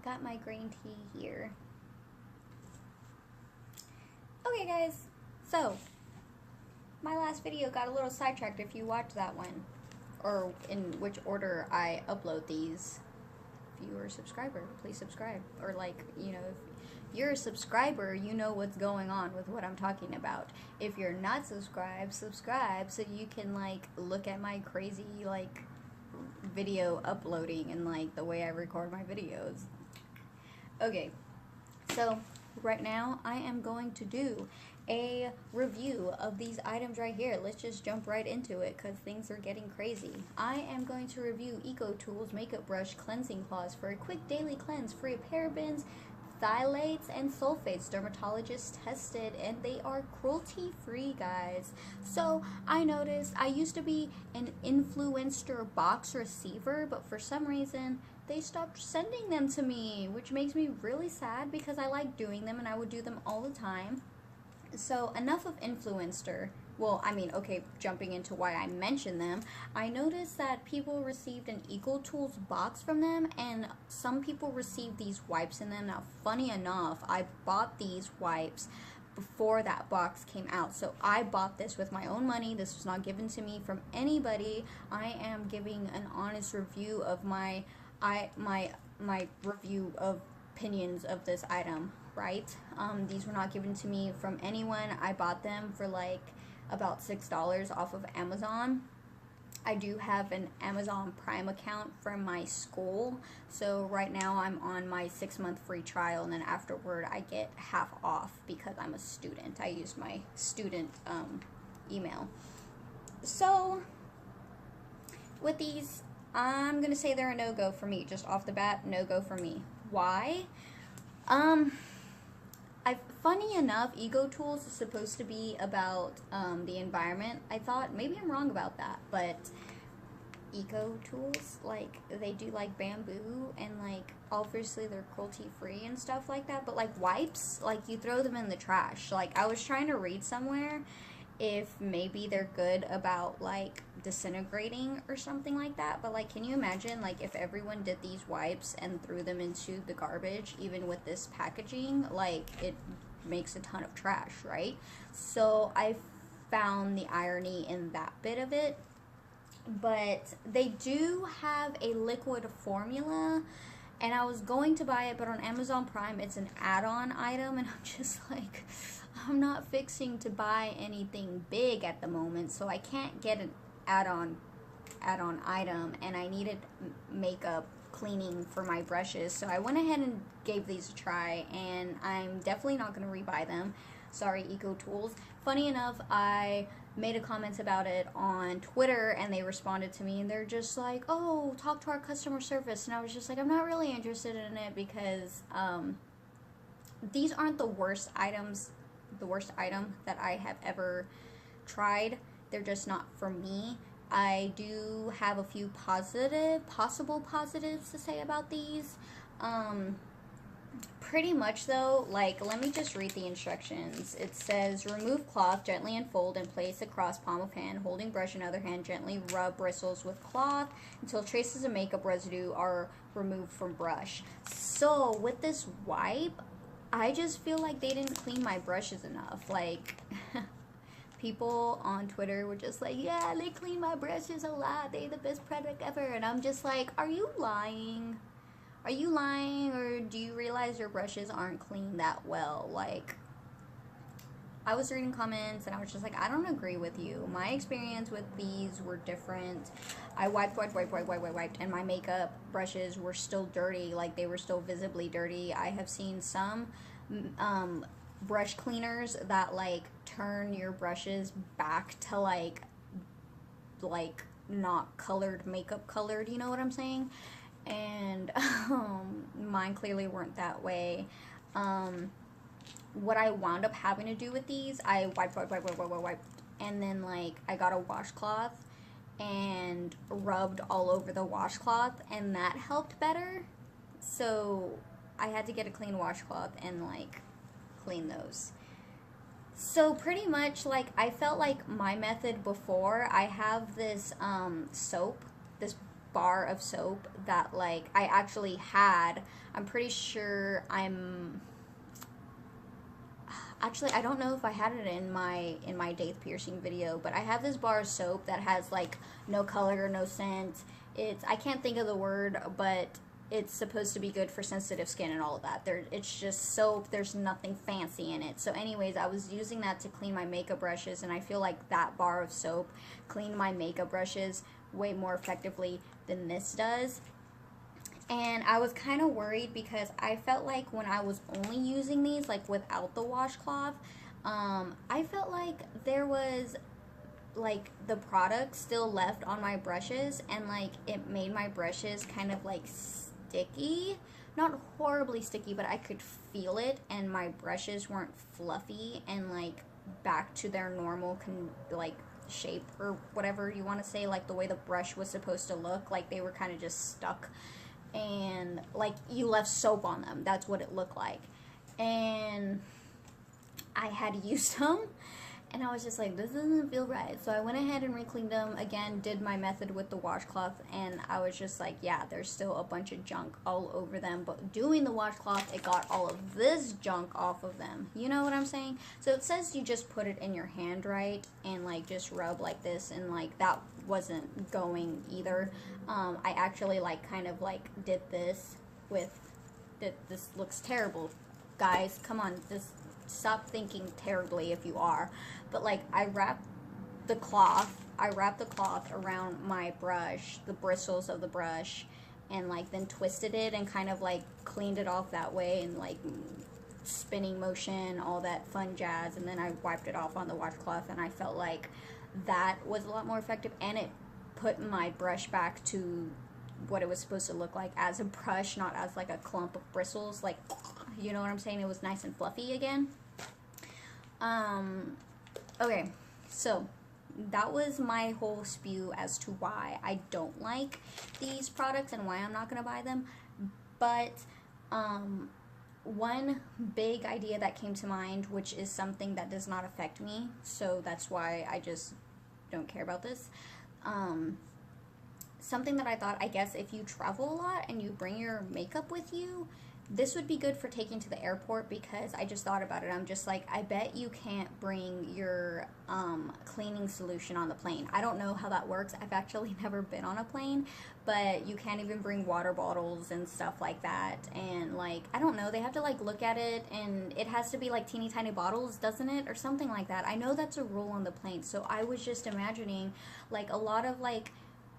got my green tea here. Okay guys, so my last video got a little sidetracked if you watched that one, or in which order I upload these. If you are a subscriber, please subscribe. Or like, you know, if you're a subscriber, you know what's going on with what I'm talking about. If you're not subscribed, subscribe so you can like look at my crazy like video uploading and like the way I record my videos. Okay, so right now I am going to do a review of these items right here. Let's just jump right into it because things are getting crazy. I am going to review EcoTools Makeup Brush Cleansing Cloths for a quick daily cleanse free of parabens, phthalates, and sulfates. Dermatologists tested and they are cruelty free, guys. So I noticed I used to be an influencer box receiver, but for some reason they stopped sending them to me, which makes me really sad because I like doing them and I would do them all the time. So enough of influencer. Well, I mean, okay, jumping into why I mentioned them, I noticed that people received an EcoTools box from them, and some people received these wipes in them. Now, funny enough, I bought these wipes before that box came out. So I bought this with my own money. This was not given to me from anybody. I am giving an honest review of my review of opinions of this item, right? These were not given to me from anyone. I bought them for like about $6 off of Amazon. I do have an Amazon Prime account from my school, so right now I'm on my 6-month free trial, and then afterward I get half off because I'm a student. I use my student email. So with these, I'm gonna say they're a no-go for me. Just off the bat, no-go for me. Why? Funny enough, EcoTools is supposed to be about the environment. I thought, maybe I'm wrong about that, but EcoTools, like, they do like bamboo and like obviously they're cruelty free and stuff like that, but like wipes, like you throw them in the trash. Like I was trying to read somewhere if maybe they're good about like disintegrating or something like that, but like can you imagine like if everyone did these wipes and threw them into the garbage, even with this packaging, like it makes a ton of trash, right? So I found the irony in that bit of it. But they do have a liquid formula, and I was going to buy it, but on Amazon Prime it's an add-on item, and I'm just like, I'm not fixing to buy anything big at the moment, so I can't get an add-on item, and I needed makeup cleaning for my brushes, so I went ahead and gave these a try, and I'm definitely not going to rebuy them. Sorry, EcoTools. Funny enough, I made a comment about it on Twitter, and they responded to me, and they're just like, oh, talk to our customer service, and I was just like, I'm not really interested in it because these aren't the worst item that I have ever tried. They're just not for me. I do have a few possible positives to say about these. Pretty much though, like, let me just read the instructions. It says, remove cloth, gently unfold and place across palm of hand, holding brush in other hand, gently rub bristles with cloth until traces of makeup residue are removed from brush. So with this wipe, I just feel like they didn't clean my brushes enough. Like, people on Twitter were just like, yeah, they clean my brushes a lot, they're the best product ever, and I'm just like, are you lying? Are you lying, or do you realize your brushes aren't cleaned that well? Like, I was reading comments and I was just like, I don't agree with you. My experience with these were different. I wiped, and my makeup brushes were still dirty. Like, they were still visibly dirty. I have seen some brush cleaners that like turn your brushes back to like not colored, makeup colored, you know what I'm saying? And mine clearly weren't that way. What I wound up having to do with these, I wiped, and then like I got a washcloth and rubbed all over the washcloth, and that helped better. So I had to get a clean washcloth and like clean those. So pretty much, like, I felt like my method before, I have this soap, this bar of soap that like I actually had. I'm pretty sure actually, I don't know if I had it in my Daith piercing video, but I have this bar of soap that has like no color, no scent. I can't think of the word, but it's supposed to be good for sensitive skin and all of that. It's just soap. There's nothing fancy in it. So anyways, I was using that to clean my makeup brushes, and I feel like that bar of soap cleaned my makeup brushes way more effectively than this does. And I was kind of worried because I felt like when I was only using these, like without the washcloth, I felt like there was like the product still left on my brushes, and like it made my brushes kind of like sticky. Not horribly sticky, but I could feel it, and my brushes weren't fluffy and like back to their normal like shape or whatever you want to say, like the way the brush was supposed to look. Like they were kind of just stuck and like you left soap on them. That's what it looked like. And I had used them, and I was just like, this doesn't feel right. So I went ahead and re-cleaned them again, did my method with the washcloth, and I was just like, yeah, there's still a bunch of junk all over them. But doing the washcloth, it got all of this junk off of them. You know what I'm saying? So it says you just put it in your hand, right? And like just rub like this, and like that wasn't going either. I actually like kind of like did this with, this looks terrible. Guys, come on, just stop thinking terribly if you are. But like I wrapped the cloth around my brush, the bristles of the brush, and like then twisted it and kind of like cleaned it off that way, and like spinning motion, all that fun jazz. And then I wiped it off on the washcloth, and I felt like that was a lot more effective, and it put my brush back to what it was supposed to look like as a brush, not as like a clump of bristles. Like, you know what I'm saying? It was nice and fluffy again. Okay, so that was my whole spew as to why I don't like these products and why I'm not going to buy them. But one big idea that came to mind, which is something that does not affect me, so that's why I just don't care about this. Something that I thought, I guess if you travel a lot and you bring your makeup with you, this would be good for taking to the airport, because I just thought about it. I'm just like, I bet you can't bring your cleaning solution on the plane. I don't know how that works. I've actually never been on a plane, but you can't even bring water bottles and stuff like that. And like, I don't know, they have to like look at it, and it has to be like teeny tiny bottles, doesn't it? Or something like that. I know that's a rule on the plane. So I was just imagining like a lot of like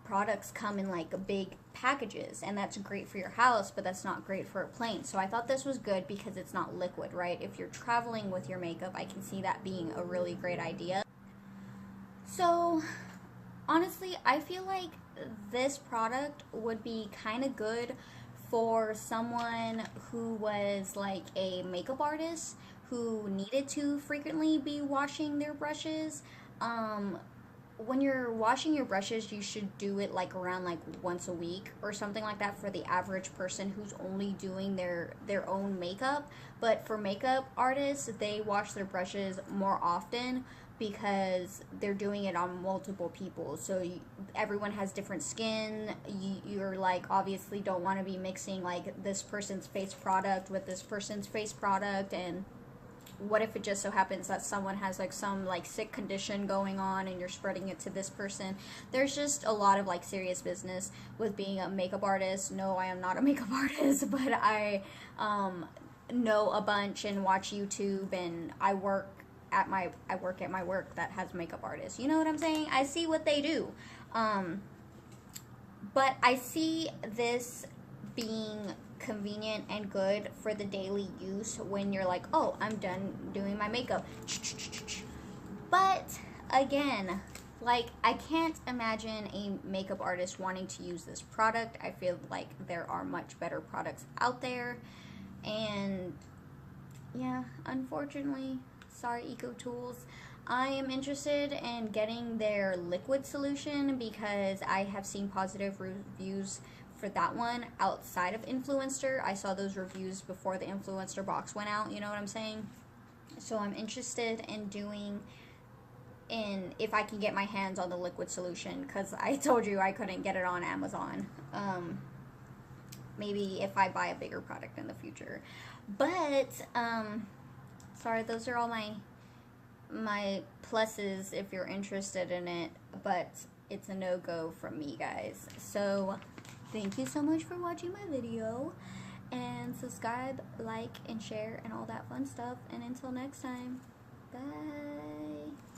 products come in like big packages, and that's great for your house, but that's not great for a plane. So I thought this was good because it's not liquid, right? If you're traveling with your makeup, I can see that being a really great idea. So honestly, I feel like this product would be kind of good for someone who was like a makeup artist who needed to frequently be washing their brushes. When you're washing your brushes, you should do it like around like once a week or something like that for the average person who's only doing their own makeup. But for makeup artists, they wash their brushes more often because they're doing it on multiple people. So everyone has different skin. You're like obviously don't want to be mixing like this person's face product with this person's face product. And what if it just so happens that someone has like some like sick condition going on and you're spreading it to this person? There's just a lot of like serious business with being a makeup artist. No, I am not a makeup artist, but I know a bunch and watch YouTube, and I work at my work that has makeup artists. You know what I'm saying? I see what they do. But I see this being convenient and good for the daily use when you're like, oh, I'm done doing my makeup. But again, like, I can't imagine a makeup artist wanting to use this product. I feel like there are much better products out there. And yeah, unfortunately, sorry EcoTools, I am interested in getting their liquid solution because I have seen positive reviews for that one outside of Influenster. I saw those reviews before the Influenster box went out, you know what I'm saying? So I'm interested in doing and if I can get my hands on the liquid solution, because I told you I couldn't get it on Amazon. Maybe if I buy a bigger product in the future. But sorry, those are all my pluses if you're interested in it, but it's a no-go from me, guys. So thank you so much for watching my video, and subscribe, like, and share, and all that fun stuff. And until next time, bye.